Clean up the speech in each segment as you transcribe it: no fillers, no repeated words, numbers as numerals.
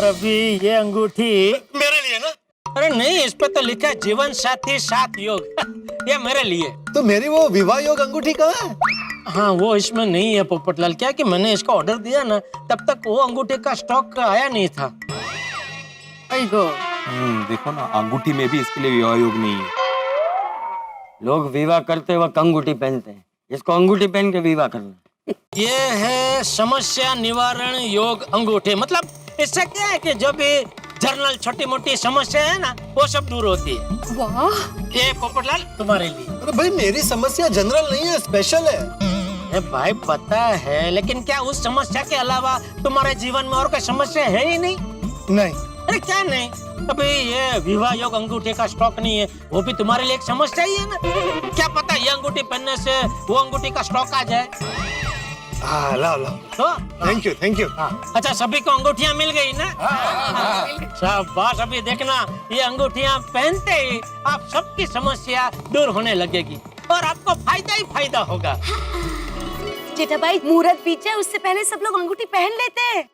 अभी ये अंगूठी मेरे लिए ना? अरे नहीं, इस पे तो लिखा है जीवन साथी साथ योग। ये मेरे लिए। तो मेरी वो विवाह योग अंगूठी कहाँ है? हाँ, वो इसमें नहीं है पोपटलाल। क्या कि मैंने इसका ऑर्डर दिया ना, तब तक वो अंगूठी का स्टॉक आया नहीं था। देखो ना, अंगूठी में भी इसके लिए विवाह योग नहीं है। लोग विवाह करते वक्त अंगूठी पहनते हैं, इसको अंगूठी पहन के विवाह करना। ये है समस्या निवारण योग अंगूठी। मतलब इससे क्या है कि जो भी जर्नल छोटी मोटी समस्या है ना, वो सब दूर होती है। वाह, ये पोपटलाल तुम्हारे लिए। अरे भाई, मेरी समस्या जनरल नहीं है, स्पेशल है। अरे भाई पता है, लेकिन क्या उस समस्या के अलावा तुम्हारे जीवन में और कोई समस्या है ही नहीं? नहीं। अरे क्या नहीं? अभी ये विवाह योग अंगूठी का स्टॉक नहीं है, वो भी तुम्हारे लिए एक समस्या ही है ना। क्या पता ये अंगूठी पहनने से वो अंगूठी का स्टॉक आ जाए। हाँ, लाओ लाओ। तो थैंक यू, थैंक यू। अच्छा, सभी को अंगूठियां मिल गई ना? शाबाश। अभी देखना, ये अंगूठियां पहनते ही आप सबकी समस्या दूर होने लगेगी और आपको फायदा ही फायदा होगा। जेठा भाई, मुहूर्त बीत जाए उससे पहले सब लोग अंगूठी पहन लेते हैं।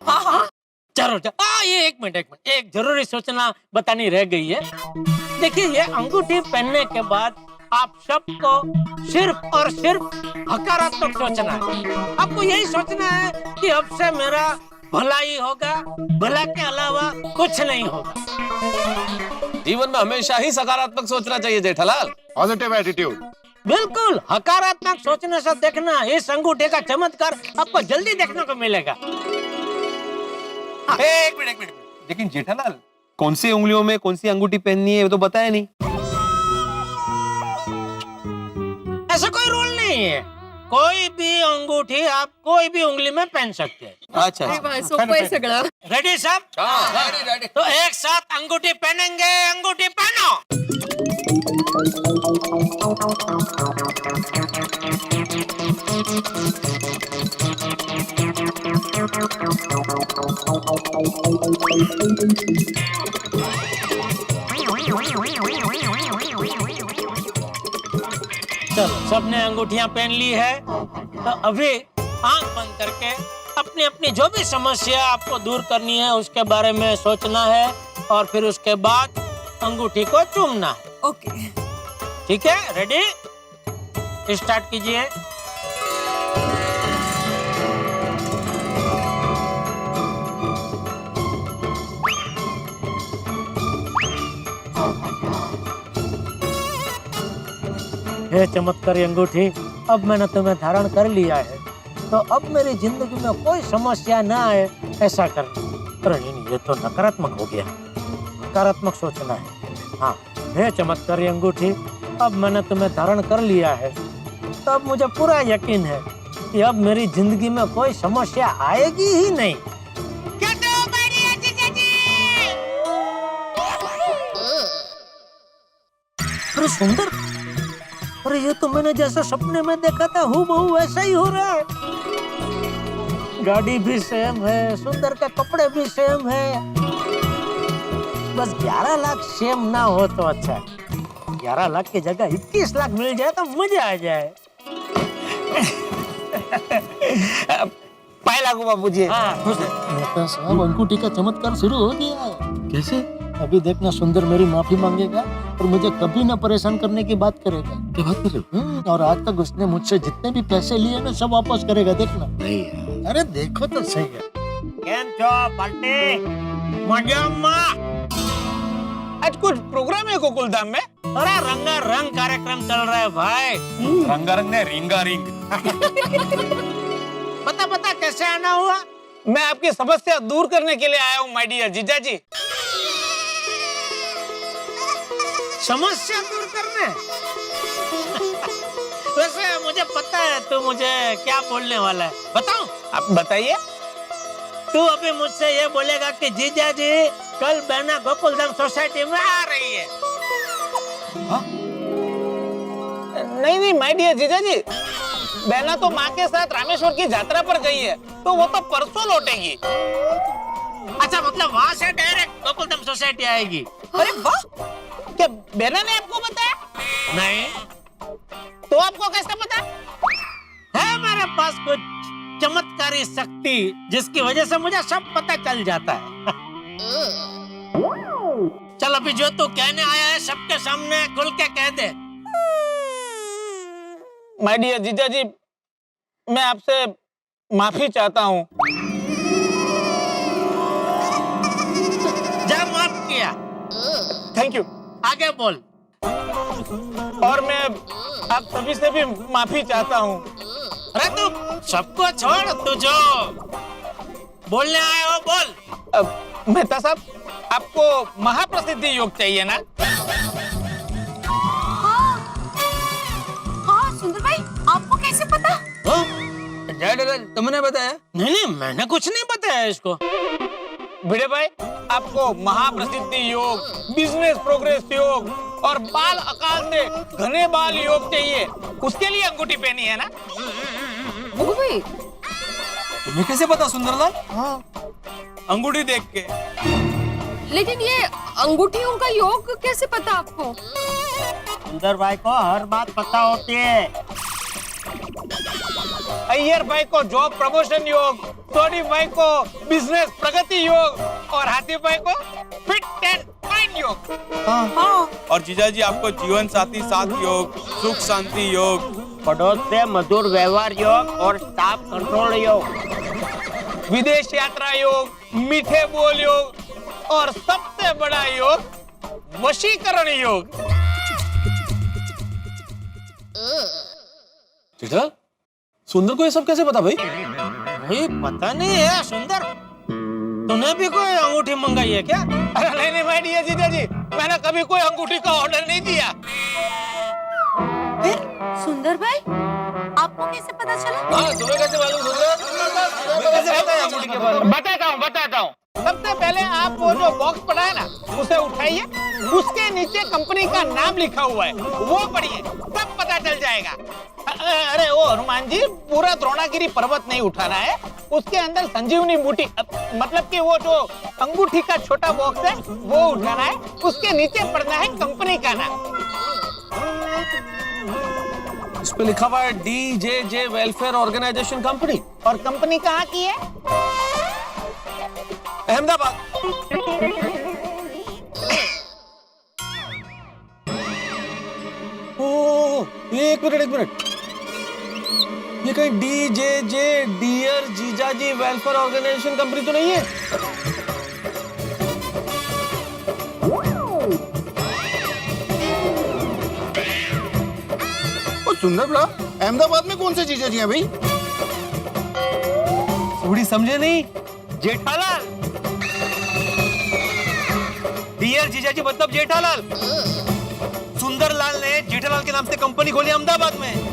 जरूर। ये एक मिनट, एक जरूरी सूचना बतानी रह गई है। देखिए, ये अंगूठी पहनने के बाद आप सबको सिर्फ और सिर्फ हकारात्मक सोचना है। आपको यही सोचना है कि अब से मेरा भला ही होगा, भला के अलावा कुछ नहीं होगा। जीवन में हमेशा ही सकारात्मक सोचना चाहिए जेठालाल। Positive attitude. बिल्कुल, हकारात्मक सोचने से देखना, इस अंगूठे का चमत्कार आपको जल्दी देखने को मिलेगा। एक मिनट। लेकिन जेठालाल, कौन सी उंगलियों में कौन सी अंगूठी पहननी है वो तो बताया नहीं। ऐसा कोई रूल नहीं है, कोई भी अंगूठी आप कोई भी उंगली में पहन सकते हैं। अच्छा। रेडी सब? तो एक साथ अंगूठी पहनेंगे। अंगूठी पहनो। चलो, सबने अंगूठियां पहन ली है, तो अभी आंख बंद करके अपनी अपनी जो भी समस्या आपको दूर करनी है उसके बारे में सोचना है और फिर उसके बाद अंगूठी को चूमना है। ओके। ठीक है, रेडी? स्टार्ट कीजिए। हे चमत्कारी अंगूठी, अब मैंने तुम्हें धारण कर लिया है, तो अब मेरी जिंदगी में कोई समस्या ना आए, ऐसा करना। अरे नहीं, ये तो नकारात्मक हो गया। नकारात्मक सोचना है। हाँ, हे चमत्कारी अंगूठी, अब मैंने तुम्हें धारण कर लिया है, तो अब मुझे पूरा यकीन है कि अब मेरी जिंदगी में कोई समस्या आएगी ही नहीं। अरे सुंदर, अरे ये तो मैंने जैसा सपने में देखा था हूबहू वैसा ही हो रहा है। गाड़ी भी सेम है, सुंदर के कपड़े भी सेम है। बस 11 लाख सेम ना हो तो अच्छा है। 11 लाख की जगह 21 लाख मिल जाए तो मजा आ जाए। पाए लागू बाबू जी। नेता साहब, अंगूठी का चमत्कार शुरू हो गया है। कैसे? अभी देखना, सुंदर मेरी माफी मांगेगा और मुझे कभी ना परेशान करने की बात करेगा। क्या बात कर रहे हो? और आज तक उसने मुझसे जितने भी पैसे लिए ना, सब वापस करेगा। देखना। नहीं है। अरे देखो तो सही है। केम छो पार्टी? मजामा। आज कुछ प्रोग्राम है गोकुलधाम में? अरे रंगारंग कार्यक्रम चल रहा है भाई। रंगारंग ने रिंगा रिंग। पता कैसे आना हुआ? मैं आपकी समस्या दूर करने के लिए आया हूँ माय डियर जीजा जी। समस्या दूर करने? वैसे मुझे पता है तू मुझे क्या बोलने वाला है। बताऊं? आप बताइए। तू अभी मुझसे ये बोलेगा कि जीजा जी, कल बहना गोकुलधाम सोसाइटी में आ रही है। नहीं माय डियर जीजा जी, बहना तो माँ के साथ रामेश्वर की यात्रा पर गई है, तो वो तो परसों लौटेगी। अच्छा, मतलब वहाँ से डायरेक्ट गोकुलधाम सोसाइटी आएगी? अरे वाह, क्या बहना ने आपको बताया? नहीं। तो आपको कैसे पता? है मेरे पास कुछ चमत्कारी शक्ति, जिसकी वजह से मुझे सब पता चल जाता है। चल अभी जो तू कहने आया है सबके सामने खुल के कह दे। माय डियर जीजा जी, मैं आपसे माफी चाहता हूँ। जा माफ किया। Thank you. आगे बोल। और मैं आप सभी से भी माफी चाहता हूँ। अरे तू सबको छोड़, तू जो बोलने आए हो बोल। मेहता साहब, आपको महाप्रसिद्धि योग चाहिए ना? हाँ सुंदर भाई, आपको कैसे पता? तुमने बताया? नहीं नहीं, मैंने कुछ नहीं बताया इसको। भिड़े भाई, आपको महाप्रसिद्धि योग, बिजनेस प्रोग्रेस योग और बाल अकाल से घने बाल योग चाहिए। उसके लिए अंगूठी पहनी है ना? भाई तुम्हें कैसे पता सुंदरलाल? अंगूठी देख के। लेकिन ये अंगूठियों का योग कैसे पता आपको? सुंदर भाई को हर बात पता होती है। अय्यर भाई को जॉब प्रमोशन योग, सोनी भाई को बिजनेस प्रगति योग और हाथी भाई को फिट एंड फाइन योग। हाँ। और जीजा जी आपको जीवन साथी साथ योग, सुख शांति योग, पड़ोस से मधुर व्यवहार योग और स्टाफ कंट्रोल योग, विदेश यात्रा योग, मीठे बोल योग और सबसे बड़ा योग वशीकरण योग। जेठालाल, सुंदर को ये सब कैसे पता भाई? भाई पता नहीं है सुंदर, तूने भी कोई अंगूठी मंगाई है क्या? अरे नहीं नहीं भाई डियर जीजा जी, मैंने कभी कोई अंगूठी का ऑर्डर नहीं दिया। सुंदर भाई, आपको कैसे पता चला? हाँ, तुम्हें कैसे मालूम सुंदर? तुम्हें कैसे पता है अंगूठी के बारे में? बताता हूँ। सबसे पहले आप वो जो बॉक्स पड़ा है ना, उसे उठाइए। उसके नीचे कंपनी का नाम लिखा हुआ है, वो पढ़िए, सब पता चल जाएगा। अरे ओ हनुमान जी, पूरा द्रोणागिरी पर्वत नहीं उठाना है। उसके अंदर संजीवनी बूटी, मतलब कि वो जो अंगूठी का छोटा बॉक्स है वो उठाना है। उसके नीचे पढ़ना है कंपनी का नाम। इस पे लिखा हुआ है DJJ वेलफेयर ऑर्गेनाइजेशन कंपनी। और कंपनी कहाँ की है? अहमदाबाद। एक मिनट, ये कहीं DJJ डियर जीजाजी वेलफेयर ऑर्गेनाइजेशन कंपनी तो नहीं है? सुंदर बड़ा, अहमदाबाद में कौन से जीजा जी हैं भाई? थोड़ी समझे नहीं? जेठालाल, डियर जीजाजी मतलब जेठालाल। सुंदरलाल ने जेठालाल के नाम से कंपनी खोली अहमदाबाद में।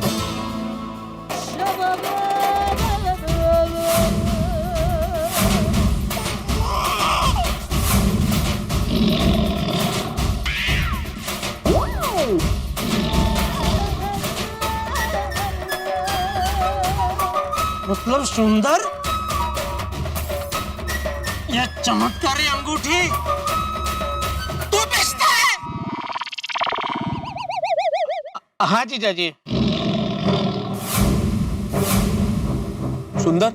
मतलब सुंदर, यह चमत्कारी अंगूठी तू बेचता है? हाँ जीजा जी। सुंदर,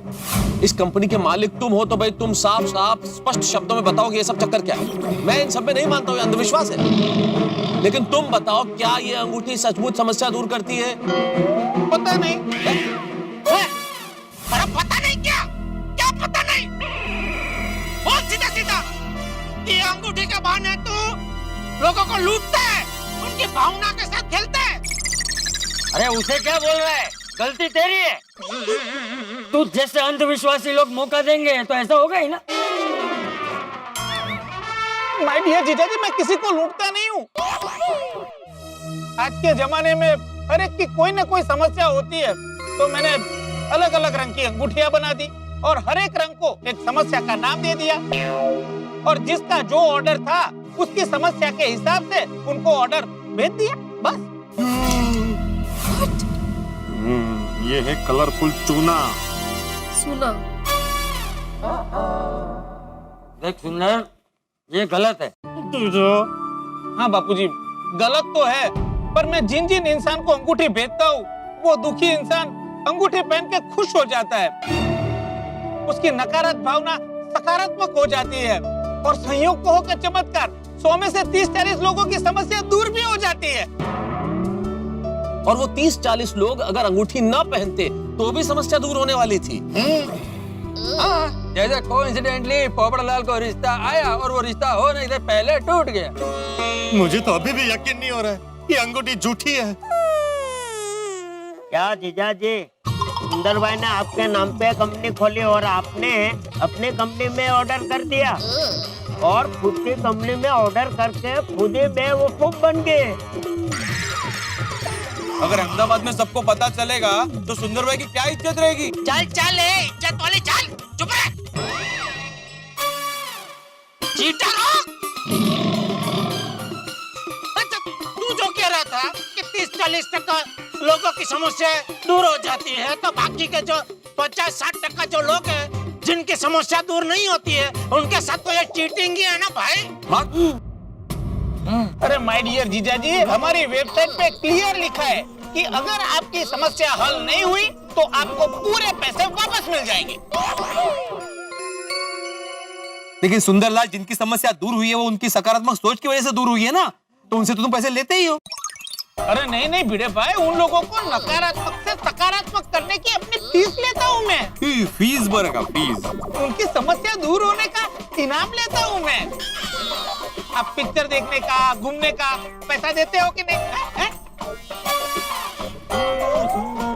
इस कंपनी के मालिक तुम हो तो भाई तुम साफ साफ स्पष्ट शब्दों में बताओ कि ये सब चक्कर क्या है। मैं इन सब में नहीं मानता हूँ, ये अंधविश्वास है। लेकिन तुम बताओ, क्या ये अंगूठी सचमुच समस्या दूर करती है? पता नहीं। अरे पता नहीं क्या? क्या पता नहीं? बोल सीधा सीधा। ये अंगूठी के बहाने तू लोगों को लूटता है, उनकी भावना के साथ खेलता है। अरे उसे क्या बोल रहा है? गलती तेरी है। तू जैसे अंधविश्वासी लोग मौका देंगे तो ऐसा होगा ही ना। माय डियर जीजा जी, मैं किसी को लूटता नहीं हूँ। आज के जमाने में हर एक की कोई ना कोई समस्या होती है, तो मैंने अलग अलग रंग की अंगूठियां बना दी और हर एक रंग को एक समस्या का नाम दे दिया। और जिसका जो ऑर्डर था उसकी समस्या के हिसाब से उनको ऑर्डर भेज दिया, बस। ये है कलरफुल चूना। सुना। देख सुंदर, ये गलत है। हाँ बापूजी, गलत तो है, पर मैं जिन जिन इंसान को अंगूठी भेजता हूँ वो दुखी इंसान अंगूठी पहन के खुश हो जाता है। उसकी नकारात्मक भावना सकारात्मक हो जाती है और संयोग को होकर चमत्कार 100 में से 30-40 लोगों की समस्या दूर भी हो जाती है। और वो 30-40 लोग अगर अंगूठी ना पहनते तो भी समस्या दूर होने वाली थी। जैसे कोइंसिडेंटली पोपड़लाल को रिश्ता आया और वो रिश्ता हो नहीं से पहले टूट गया। मुझे तो अभी भी यकीन नहीं हो रहा है कि अंगूठी झूठी है। क्या जीजा जी, सुंदर भाई ने आपके नाम पे कंपनी खोली और आपने अपनी कंपनी में ऑर्डर कर दिया और खुद की कंपनी में ऑर्डर करके खुद ही बेवकूफ बन गए। अगर अहमदाबाद में सबको पता चलेगा तो सुंदर भाई की क्या इज्जत रहेगी। चल चल इज्जत वाली चल, चुप रह। चीटर हो। अच्छा, तू जो कह रहा था कि 30-40% लोगों की समस्या दूर हो जाती है, तो बाकी के जो 50-60% जो लोग हैं जिनकी समस्या दूर नहीं होती है उनके साथ तो ये चीटिंग ही है ना भाई। अरे माय डियर जीजा जी, हमारी वेबसाइट पे क्लियर लिखा है कि अगर आपकी समस्या हल नहीं हुई तो आपको पूरे पैसे वापस मिल जाएंगे। लेकिन सुंदरलाल, जिनकी समस्या दूर हुई है वो उनकी सकारात्मक सोच की वजह से दूर हुई है ना, तो उनसे तो तुम पैसे लेते ही हो। अरे नहीं नहीं भिड़े भाई, उन लोगों को नकारात्मक से सकारात्मक करने की अपनी फीस लेता हूँ मैं। फीस भरेगा फीस। उनकी समस्या दूर होने का इनाम लेता हूँ मैं। आप पिक्चर देखने का, घूमने का पैसा देते हो कि नहीं है?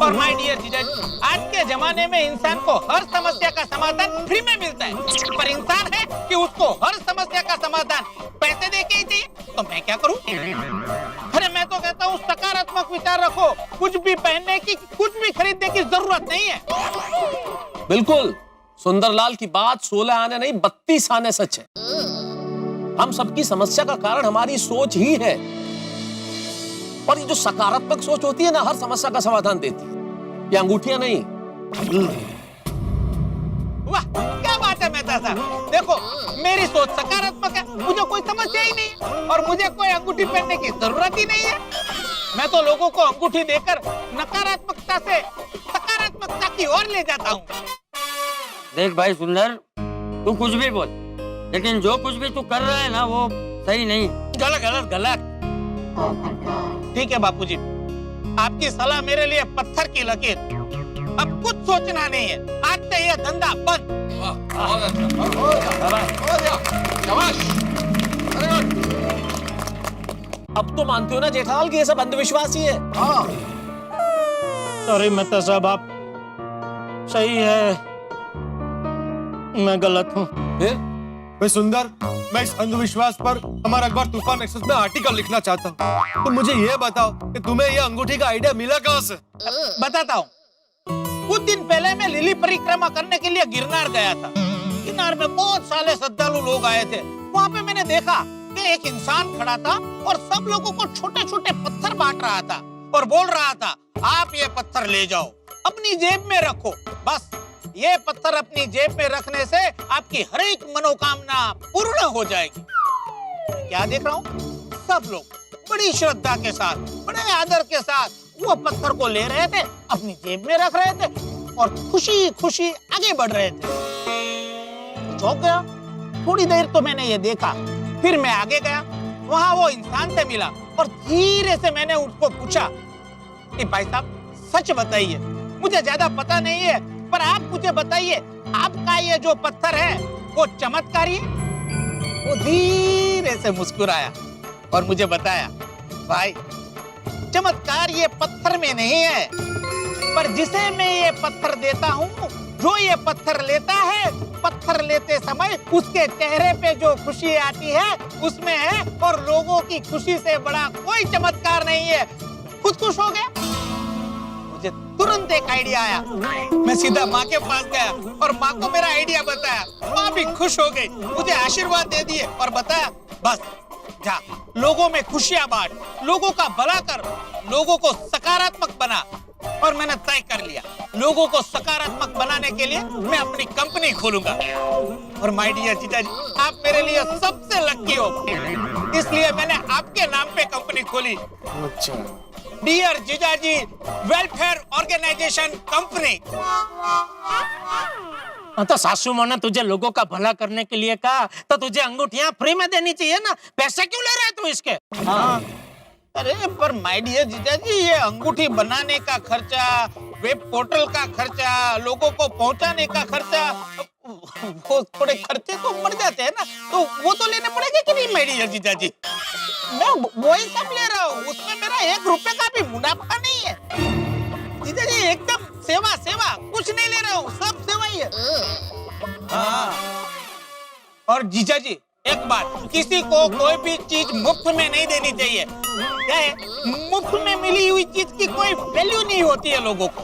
और माय डियर जीजा जी, आज के जमाने में इंसान को हर समस्या का समाधान फ्री में मिलता है, पर इंसान है कि उसको हर समस्या का समाधान पैसे देके ही चाहिए। तो मैं क्या करूं? अरे मैं तो कहता हूँ सकारात्मक विचार रखो, कुछ भी पहनने की, कुछ भी खरीदने की जरूरत नहीं है। बिल्कुल, सुंदरलाल की बात 16 आने नहीं 32 आने सच है। हम सबकी समस्या का कारण हमारी सोच ही है, और ये जो सकारात्मक सोच होती है ना, हर समस्या का समाधान देती है। ये अंगूठियां नहीं। वाह क्या बात है मेहता साहब, देखो मेरी सोच सकारात्मक है, मुझे कोई समस्या ही नहीं है और मुझे कोई अंगूठी पहनने की जरूरत ही नहीं है। मैं तो लोगों को अंगूठी देकर नकारात्मकता से सकारात्मकता की ओर ले जाता हूँ। देख भाई सुंदर, तू कुछ भी बोल, लेकिन जो कुछ भी तू कर रहा है ना वो सही नहीं। गलत गलत गलत। ठीक है बापूजी, आपकी सलाह मेरे लिए पत्थर की लकीर। अब कुछ सोचना नहीं है, आज से ये धंधा बंद। अब तो मानते हो ना जेठालाल कि ये सब अंधविश्वास ही है। सॉरी मेहता साहब, आप सही है, मैं गलत हूँ। मैं सुंदर, मैं इस अंधविश्वास पर हमारा अखबार तूफान एक्सप्रेस में आर्टिकल लिखना चाहता हूँ। तो मुझे ये बताओ कि तुम्हें ये अंगूठी का आइडिया मिला कहाँ से? बताता हूँ। कुछ दिन पहले मैं लिली परिक्रमा करने के लिए गिरनार गया था। गिरनार में बहुत सारे श्रद्धालु लोग आए थे। वहाँ पे मैंने देखा कि एक इंसान खड़ा था और सब लोगों को छोटे छोटे पत्थर बांट रहा था और बोल रहा था, आप ये पत्थर ले जाओ, अपनी जेब में रखो। बस ये पत्थर अपनी जेब में रखने से आपकी हर एक मनोकामना पूर्ण हो जाएगी। क्या देख रहा हूँ, सब लोग बड़ी श्रद्धा के साथ, बड़े आदर के साथ वो पत्थर को ले रहे थे, अपनी जेब में रख रहे थे और खुशी खुशी आगे बढ़ रहे थे। चौंक गया। थोड़ी देर तो मैंने ये देखा, फिर मैं आगे गया, वहां वो इंसान से मिला और धीरे से मैंने उसको पूछा कि भाई साहब सच बताइए, मुझे ज्यादा पता नहीं है, पर आप मुझे बताइए, आपका ये जो पत्थर है वो चमत्कारी है? वो धीरे से मुस्कुराया और मुझे बताया, भाई चमत्कार ये पत्थर में नहीं है, पर जिसे मैं ये पत्थर देता हूँ, जो ये पत्थर लेता है, पत्थर लेते समय उसके चेहरे पे जो खुशी आती है उसमें है, और लोगों की खुशी से बड़ा कोई चमत्कार नहीं है। खुद खुश हो गया। मुझे तुरंत एक आइडिया आया, मैं सीधा माँ के पास गया और माँ को मेरा आइडिया बताया। माँ भी खुश हो गई, मुझे आशीर्वाद दे दिए और बताया, बस जा लोगों में खुशियां बांट, लोगों का भला कर, लोगों को सकारात्मक बना। और मैंने तय कर लिया, लोगों को सकारात्मक बनाने के लिए मैं अपनी कंपनी खोलूंगा। और माय डियर जीजा जी, आप मेरे लिए सबसे लकी हो, इसलिए मैंने आपके नाम पे कंपनी खोली। डियर जीजा जी वेलफेयर ऑर्गेनाइजेशन कंपनी। हाँ, तो सासू माँ ने तुझे लोगों का भला करने के लिए कहा तो तुझे अंगूठियां फ्री में देनी चाहिए ना। पैसे क्यों ले रहा है तू इसके? हाँ। अरे पर माय डियर जीजाजी, ये अंगूठी बनाने का खर्चा, वेब पोर्टल का खर्चा, लोगों को पहुंचाने का खर्चा, वो थोड़े खर्चे तो बढ़ जाते हैं ना, तो वो तो लेने पड़ेंगे कि नहीं माय डियर जीजाजी? मैं वही सब ले रहा हूँ, उसमें मेरा 1 रुपए का भी मुनाफा नहीं है जीजाजी। एकदम सेवा सेवा, कुछ नहीं ले रहा हूँ, सब सेवा ही है। हाँ। और जीजाजी एक बात, किसी को कोई भी चीज मुफ्त में नहीं देनी चाहिए। क्या है, मुफ्त में मिली हुई चीज की कोई वैल्यू नहीं होती है लोगों को।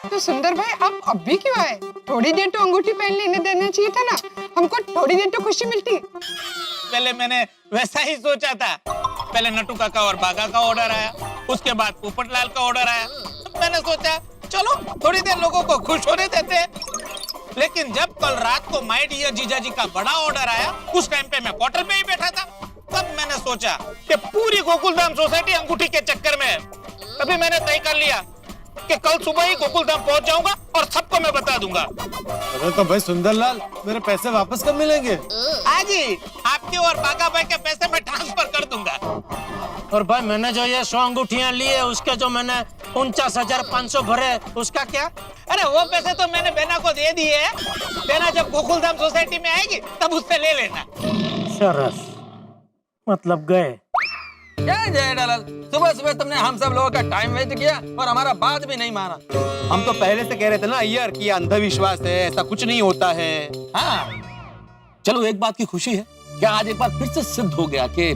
तो सुंदर भाई आप अभी क्यों आए? थोड़ी देर तो अंगूठी पहन लेने देना चाहिए था ना, हमको थोड़ी देर तो खुशी मिलती। पहले मैंने वैसा ही सोचा था। पहले नट्टू काका और बागा का ऑर्डर आया, उसके बाद पोपटलाल का ऑर्डर आया। मैंने सोचा चलो थोड़ी देर लोगों को खुश होने देते हैं। लेकिन जब कल रात को माय डियर जीजाजी का बड़ा ऑर्डर आया, उस टाइम पे मैं क्वार्टर पे ही बैठा था। तब मैंने सोचा कि पूरी गोकुलधाम सोसाइटी अंगूठी के चक्कर में है। तभी मैंने तय कर लिया कि कल सुबह ही गोकुलधाम पहुंच जाऊंगा और सबको मैं बता दूंगा। अरे तो भाई सुंदरलाल, मेरे पैसे वापस कब मिलेंगे? आज ही आपके और बागा भाई के पैसे मैं ट्रांसफर कर दूंगा। और भाई मैंने जो ये 100 अंगूठियां ली है, उसके जो मैंने 49,500 भरे, उसका क्या? अरे वो पैसे तो मैंने बेना को दे दिए हैं। बेना जब गोकुलधाम सोसाइटी में आएगी तब उससे ले लेना। सरस, मतलब गए। क्या जेठालाल, सुबह सुबह तुमने हम सब लोगों का टाइम वेस्ट किया और हमारा बात भी नहीं माना। हम तो पहले से कह रहे थे ना यार कि ये अंधविश्वास है, ऐसा कुछ नहीं होता है। हाँ, चलो एक बात की खुशी है कि आज एक बार फिर से सिद्ध हो गया कि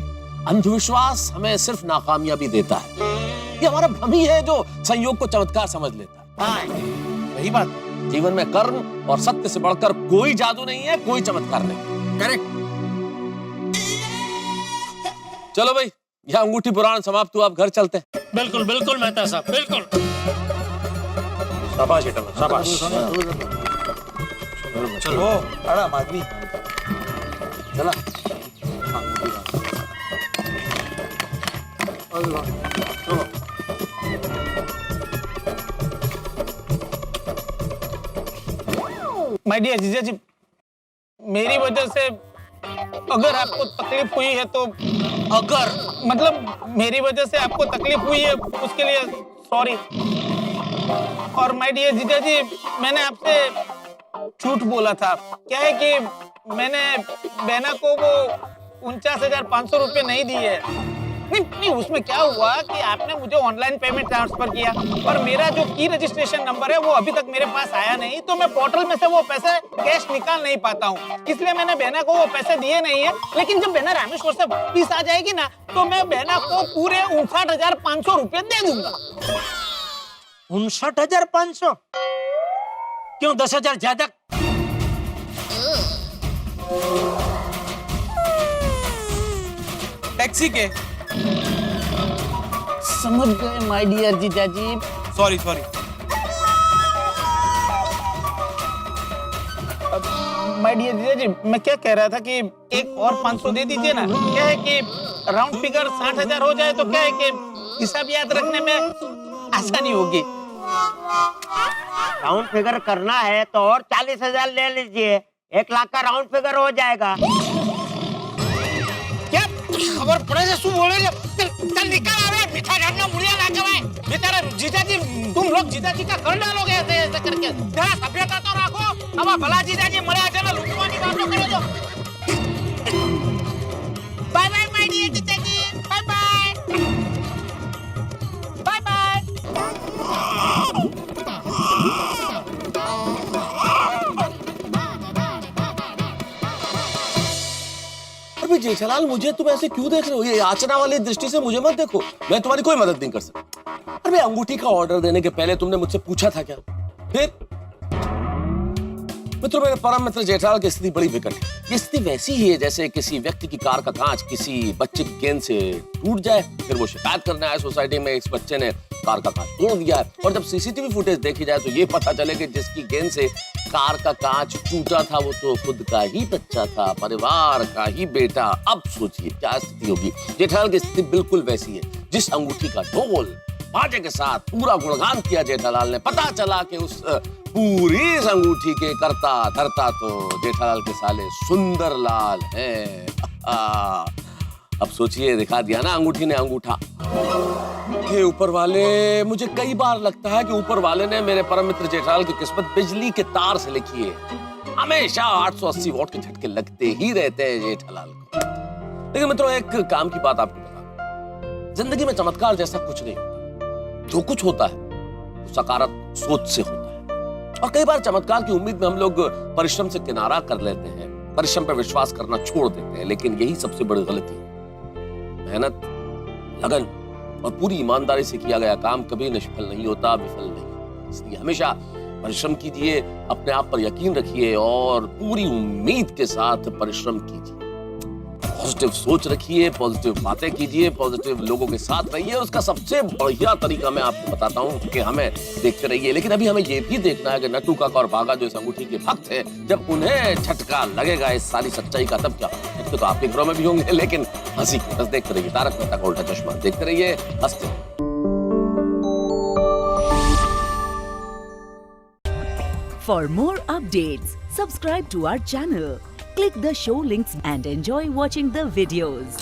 अंधविश्वास हमें सिर्फ नाकामयाबी देता है। ये हमारा भ्रम ही है जो संयोग को चमत्कार समझ लेता है। हाँ, सही बात। जीवन में कर्म और सत्य से बढ़कर कोई जादू नहीं है, कोई चमत्कार नहीं। करेक्ट। चलो भाई, यह अंगूठी पुराण समाप्त हुआ, अब घर चलते हैं। बिल्कुल बिल्कुल मेहता साहब, बिल्कुल। शाबाश बेटा, शाबाश। चलो आराम आदमी चला। माय डियर जीजा जी, मेरी वजह से अगर आपको तकलीफ हुई है तो, अगर मतलब मेरी वजह से आपको तकलीफ हुई है उसके लिए सॉरी। और माय डियर जीजा जी, मैंने आपसे झूठ बोला था। क्या है कि मैंने बेना को वो 49,500 रुपए नहीं दिए। नहीं, उसमें क्या हुआ कि आपने मुझे ऑनलाइन पेमेंट ट्रांसफर किया और मेरा जो की रजिस्ट्रेशन नंबर है वो अभी तक मेरे पास आया नहीं, तो मैं पोर्टल में से वो पैसे कैश निकाल नहीं पाता हूँ, इसलिए मैंने बेना को वो पैसे दिए नहीं है। लेकिन जब बेना रामेश्वर से वापिस आ जाएगी ना, तो मैं बेना को पूरे 59,500 रुपए दे दूंगा। 59,500? क्यों 10,000 ज्यादा? टैक्सी के समझ गए माय डियर जीजा जी। सॉरी। माय डियर जीजा जी, मैं क्या कह रहा था कि एक और 500 दे दीजिए ना। क्या है कि राउंड फिगर 60,000 हो जाए तो क्या है कि हिसाब याद रखने में आसानी होगी। राउंड फिगर करना है तो और 40,000 ले लीजिए, 1 लाख का राउंड फिगर हो जाएगा। क्या खबर पड़े से शू बोले? चल निकल आ रहा है, मीठा घाटना मुड़िया ला के भाई। बेचारा जीजा जी, तुम लोग जीजा जी का कर डालोगे ऐसे करके। जरा सभ्यता तो रखो। अब भला जीजा जी मरे आके ना लूटवानी बातों करे जो। बाय बाय माय डियर जीजा जी, बाय बाय। Bye bye. अरे जेठालाल, मुझे तुम ऐसे क्यों देख रहे हो? ये याचना वाली दृष्टि से मुझे मत देखो, मैं तुम्हारी कोई मदद नहीं कर सकता। अरे अंगूठी का ऑर्डर देने के पहले तुमने मुझसे पूछा था क्या? फिर मित्रों, मेरे परम मित्र जेठालाल की स्थिति बड़ी विकट है। ये स्थिति वैसी ही है जैसे किसी व्यक्ति की कार का कांच किसी बच्चे की गेंद से टूट जाए, फिर वो शिकायत करने आए सोसाइटी में, इस बच्चे ने कार का कांच तोड़ दिया है। और जब सीसीटीवी फुटेज देखी जाए तो ये पता चले कि जिसकी गेंद से कार का कांच टूटा था वो तो खुद का ही बच्चा था, परिवार का ही बेटा। अब सोचिए क्या स्थिति होगी। जेठालाल की स्थिति बिल्कुल वैसी है। जिस अंगूठी का डोल सन्नाटे के साथ पूरा गुणगान किया जेठालाल ने। पता चला कि उस पूरी इस अंगूठी के करता धरता तो जेठालाल के साले सुंदरलाल है। अब सोचिए, दिखा दिया ना अंगूठी ने अंगूठा। हे ऊपर वाले, मुझे कई बार लगता है कि ऊपर वाले ने मेरे परम मित्र जेठालाल की किस्मत बिजली के तार से लिखी है। हमेशा 880 वोल्ट के झटके लगते ही रहते हैं जेठालाल को। लेकिन मित्रों, एक काम की बात आपको बता, जिंदगी में चमत्कार जैसा कुछ नहीं होता। जो कुछ होता है वो सकारात्मक सोच से होता है। और कई बार चमत्कार की उम्मीद में हम लोग परिश्रम से किनारा कर लेते हैं, परिश्रम पर विश्वास करना छोड़ देते हैं। लेकिन यही सबसे बड़ी गलती है। मेहनत, लगन और पूरी ईमानदारी से किया गया काम कभी निष्फल नहीं होता, विफल नहीं। इसलिए हमेशा परिश्रम कीजिए, अपने आप पर यकीन रखिए और पूरी उम्मीद के साथ परिश्रम कीजिए। पॉजिटिव सोच रखिए, पॉजिटिव बातें कीजिए, पॉजिटिव लोगों के साथ रहिए। और उसका सबसे बढ़िया तरीका मैं आपको बताता हूँ कि हमें देखते रहिए। लेकिन अभी हमें ये भी देखना है कि नट्टू काका और बागा जो इस अंगूठी के भक्त हैं, जब उन्हें झटका लगेगा इस सारी सच्चाई का, तब क्या? तो आपके घरों में भी होंगे। लेकिन हंसी बस देखते रहिए। तारक मेहता का उल्टा चश्मा देखते रहिए, हंसते रहिए। For more updates, subscribe to our channel, click the show links and enjoy watching the videos.